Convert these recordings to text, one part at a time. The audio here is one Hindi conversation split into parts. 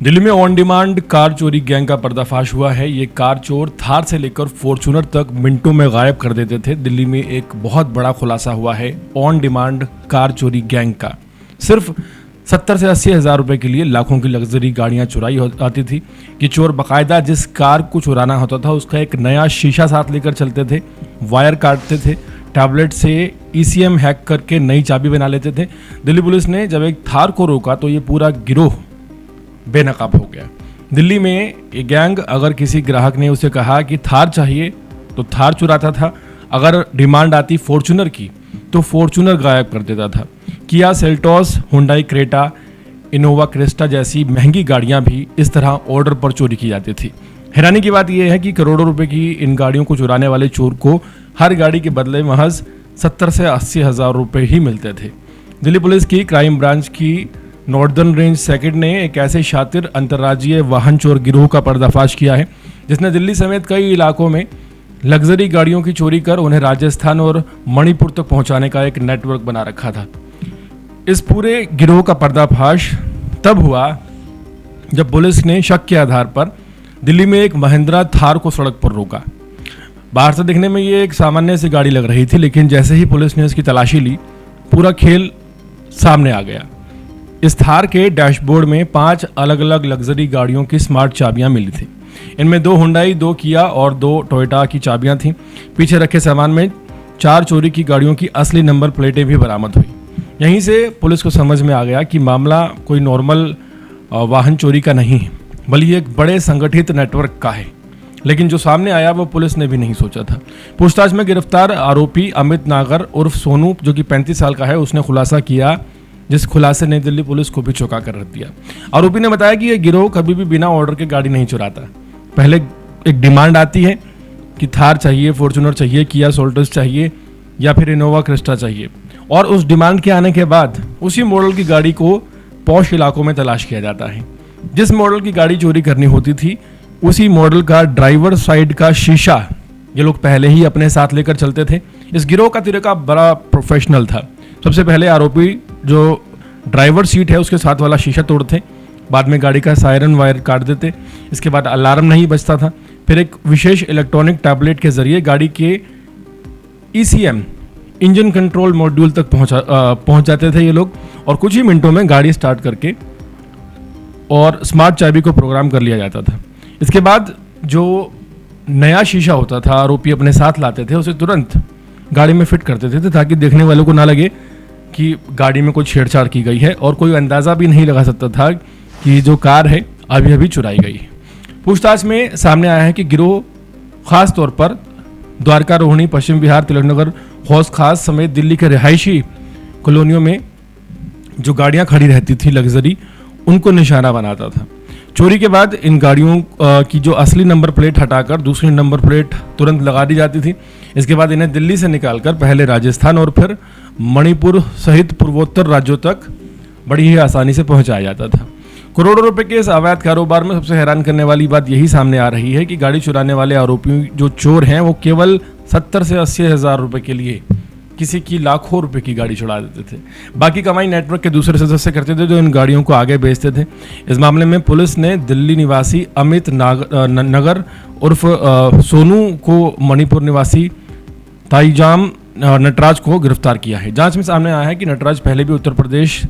दिल्ली में ऑन डिमांड कार चोरी गैंग का पर्दाफाश हुआ है। ये कार चोर थार से लेकर फॉर्च्यूनर तक मिनटों में गायब कर देते थे। दिल्ली में एक बहुत बड़ा खुलासा हुआ है ऑन डिमांड कार चोरी गैंग का। सिर्फ 70 से 80 हज़ार रुपए के लिए लाखों की लग्जरी गाड़ियां चुराई आती थी। ये चोर बाकायदा जिस कार को चुराना होता था उसका एक नया शीशा साथ लेकर चलते थे, वायर काटते थे, टैबलेट से ECM हैक करके नई चाबी बना लेते थे। दिल्ली पुलिस ने जब एक थार को रोका तो ये पूरा गिरोह बेनकाब हो गया। दिल्ली में ये गैंग अगर किसी ग्राहक ने उसे कहा कि थार चाहिए तो थार चुराता था, अगर डिमांड आती फॉर्च्यूनर की तो फॉर्च्यूनर गायब कर देता था। Kia Seltos, Hyundai Creta, Innova Crysta जैसी महंगी गाड़ियां भी इस तरह ऑर्डर पर चोरी की जाती थी। हैरानी की बात यह है कि करोड़ों रुपए की इन गाड़ियों को चुराने वाले चोर को हर गाड़ी के बदले महज 70 से 80 हज़ार रुपये ही मिलते थे। दिल्ली पुलिस की क्राइम ब्रांच की नॉर्दर्न रेंज सेकंड ने एक ऐसे शातिर अंतर्राज्यीय वाहन चोर गिरोह का पर्दाफाश किया है जिसने दिल्ली समेत कई इलाकों में लग्जरी गाड़ियों की चोरी कर उन्हें राजस्थान और मणिपुर तक पहुंचाने का एक नेटवर्क बना रखा था। इस पूरे गिरोह का पर्दाफाश तब हुआ जब पुलिस ने शक के आधार पर दिल्ली में एक महिंद्रा थार को सड़क पर रोका। बाहर से देखने में ये एक सामान्य सी गाड़ी लग रही थी, लेकिन जैसे ही पुलिस ने इसकी तलाशी ली पूरा खेल सामने आ गया। इस थार के डैशबोर्ड में 5 अलग अलग लग्जरी गाड़ियों की स्मार्ट चाबियां मिली थी। इनमें 2 हुंडई, 2 किया और 2 टोयोटा की चाबियां थीं। पीछे रखे सामान में 4 चोरी की गाड़ियों की असली नंबर प्लेटें भी बरामद हुई। यहीं से पुलिस को समझ में आ गया कि मामला कोई नॉर्मल वाहन चोरी का नहीं है, बल्कि एक बड़े संगठित नेटवर्क का है। लेकिन जो सामने आया वो पुलिस ने भी नहीं सोचा था। पूछताछ में गिरफ्तार आरोपी अमित नागर उर्फ सोनू, जो कि 35 साल का है, उसने खुलासा किया, जिस खुलासे ने दिल्ली पुलिस को भी चौंका कर रख दिया। आरोपी ने बताया कि यह गिरोह कभी भी बिना ऑर्डर के गाड़ी नहीं चुराता। पहले एक डिमांड आती है कि थार चाहिए, फॉर्च्यूनर चाहिए, किया सोल्टस चाहिए या फिर इनोवा क्रिस्टा चाहिए, और उस डिमांड के आने के बाद उसी मॉडल की गाड़ी को पॉश इलाकों में तलाश किया जाता है। जिस मॉडल की गाड़ी चोरी करनी होती थी उसी मॉडल का ड्राइवर साइड का शीशा ये लोग पहले ही अपने साथ लेकर चलते थे। इस गिरोह का तरीका बड़ा प्रोफेशनल था। सबसे पहले आरोपी जो ड्राइवर सीट है उसके साथ वाला शीशा तोड़ते, बाद में गाड़ी का सायरन वायर काट देते, इसके बाद अलार्म नहीं बजता था, फिर एक विशेष इलेक्ट्रॉनिक टैबलेट के जरिए गाड़ी के ECM इंजन कंट्रोल मॉड्यूल तक पहुंच जाते थे ये लोग, और कुछ ही मिनटों में गाड़ी स्टार्ट करके और स्मार्ट चाबी को प्रोग्राम कर लिया जाता था। इसके बाद जो नया शीशा होता था आरोपी अपने साथ लाते थे उसे तुरंत गाड़ी में फिट करते थे ताकि देखने वालों को ना लगे कि गाड़ी में कोई छेड़छाड़ की गई है, और कोई अंदाज़ा भी नहीं लगा सकता था कि जो कार है अभी अभी चुराई गई है। पूछताछ में सामने आया है कि गिरोह खास तौर पर द्वारका, रोहिणी, पश्चिम बिहार, तिलकनगर, हौस खास समेत दिल्ली के रिहायशी कॉलोनियों में जो गाड़ियां खड़ी रहती थी लग्जरी, उनको निशाना बनाता था। चोरी के बाद इन गाड़ियों की जो असली नंबर प्लेट हटाकर दूसरी नंबर प्लेट तुरंत लगा दी जाती थी। इसके बाद इन्हें दिल्ली से निकालकर पहले राजस्थान और फिर मणिपुर सहित पूर्वोत्तर राज्यों तक बड़ी ही आसानी से पहुंचाया जाता था। करोड़ों रुपए के इस अवैध कारोबार में सबसे हैरान करने वाली बात यही सामने आ रही है कि गाड़ी चुराने वाले आरोपी जो चोर हैं वो केवल 70 से 80 हज़ार रुपये के लिए किसी की लाखों रुपए की गाड़ी चुरा देते थे। बाकी कमाई नेटवर्क के दूसरे सदस्य करते थे जो इन गाड़ियों को आगे बेचते थे। इस मामले में पुलिस ने दिल्ली निवासी अमित नगर उर्फ सोनू को मणिपुर निवासी ताईजाम नटराज को गिरफ्तार किया है। जांच में सामने आया है कि नटराज पहले भी उत्तर प्रदेश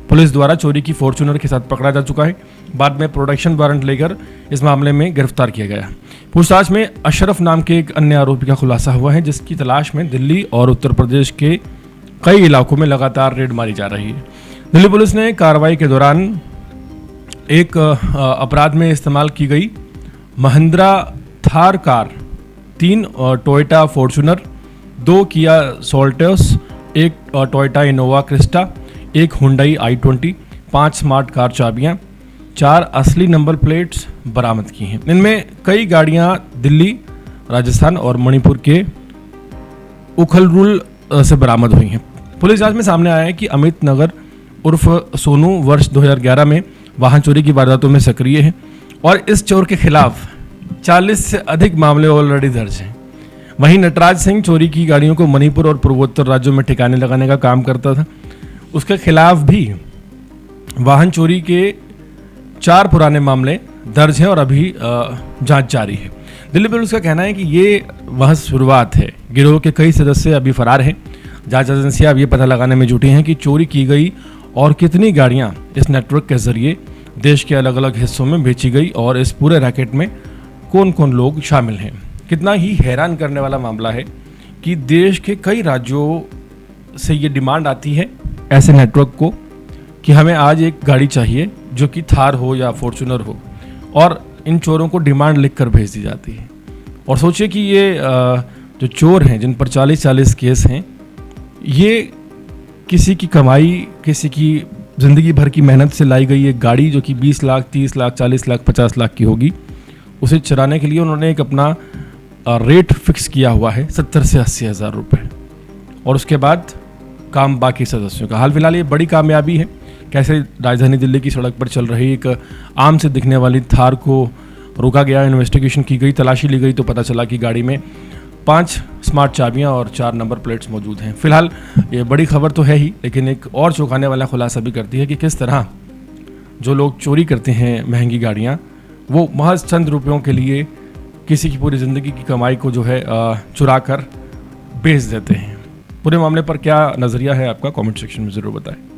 पुलिस द्वारा चोरी की फॉर्च्यूनर के साथ पकड़ा जा चुका है। बाद में प्रोडक्शन वारंट लेकर इस मामले में गिरफ्तार किया गया। पूछताछ में अशरफ नाम के एक अन्य आरोपी का खुलासा हुआ है जिसकी तलाश में दिल्ली और उत्तर प्रदेश के कई इलाकों में लगातार रेड मारी जा रही है। दिल्ली पुलिस ने कार्रवाई के दौरान एक अपराध में इस्तेमाल की गई Mahindra Thar car, 3 Toyota Fortuner, 2 किया सोल्टस, 1 Toyota Innova Crysta, 1 Hyundai i20, 5 smart car चाबियां, 4 असली नंबर प्लेट्स बरामद की हैं। इनमें कई गाड़ियां दिल्ली, राजस्थान और मणिपुर के उखलरुल से बरामद हुई हैं। पुलिस जांच में सामने आया है कि अमित नगर उर्फ सोनू वर्ष 2011 में वाहन चोरी की वारदातों में सक्रिय है और इस चोर के खिलाफ 40 से अधिक मामले ऑलरेडी दर्ज हैं। वहीं नटराज सिंह चोरी की गाड़ियों को मणिपुर और पूर्वोत्तर राज्यों में ठिकाने लगाने का काम करता था। उसके खिलाफ भी वाहन चोरी के 4 पुराने मामले दर्ज हैं और अभी जांच जारी है। दिल्ली पुलिस का कहना है कि ये वह शुरुआत है। गिरोह के कई सदस्य अभी फरार हैं। जांच एजेंसियां अब ये पता लगाने में जुटी हैं कि चोरी की गई और कितनी गाड़ियां इस नेटवर्क के जरिए देश के अलग अलग हिस्सों में बेची गई और इस पूरे रैकेट में कौन कौन लोग शामिल हैं। कितना ही हैरान करने वाला मामला है कि देश के कई राज्यों से ये डिमांड आती है ऐसे नेटवर्क को कि हमें आज एक गाड़ी चाहिए जो कि थार हो या फॉर्च्यूनर हो, और इन चोरों को डिमांड लिखकर भेज दी जाती है। और सोचिए कि ये जो चोर हैं जिन पर 40-40 केस हैं, ये किसी की कमाई, किसी की ज़िंदगी भर की मेहनत से लाई गई एक गाड़ी जो कि 20 लाख, 30 लाख, 40 लाख, 50 लाख की होगी, उसे चुराने के लिए उन्होंने एक अपना रेट फिक्स किया हुआ है 70 से 80 हज़ार रुपये, और उसके बाद काम बाकी सदस्यों का। हाल फिलहाल ये बड़ी कामयाबी है। कैसे राजधानी दिल्ली की सड़क पर चल रही एक आम से दिखने वाली थार को रोका गया, इन्वेस्टिगेशन की गई, तलाशी ली गई तो पता चला कि गाड़ी में 5 स्मार्ट चाबियां और 4 नंबर प्लेट्स मौजूद हैं। फिलहाल ये बड़ी खबर तो है ही, लेकिन एक और चौंकाने वाला खुलासा भी करती है कि किस तरह जो लोग चोरी करते हैं महंगी गाड़ियाँ, वो महज चंद रुपयों के लिए किसी की पूरी ज़िंदगी की कमाई को जो है चुरा कर बेच देते हैं। पूरे मामले पर क्या नज़रिया है आपका, कमेंट सेक्शन में ज़रूर बताएं।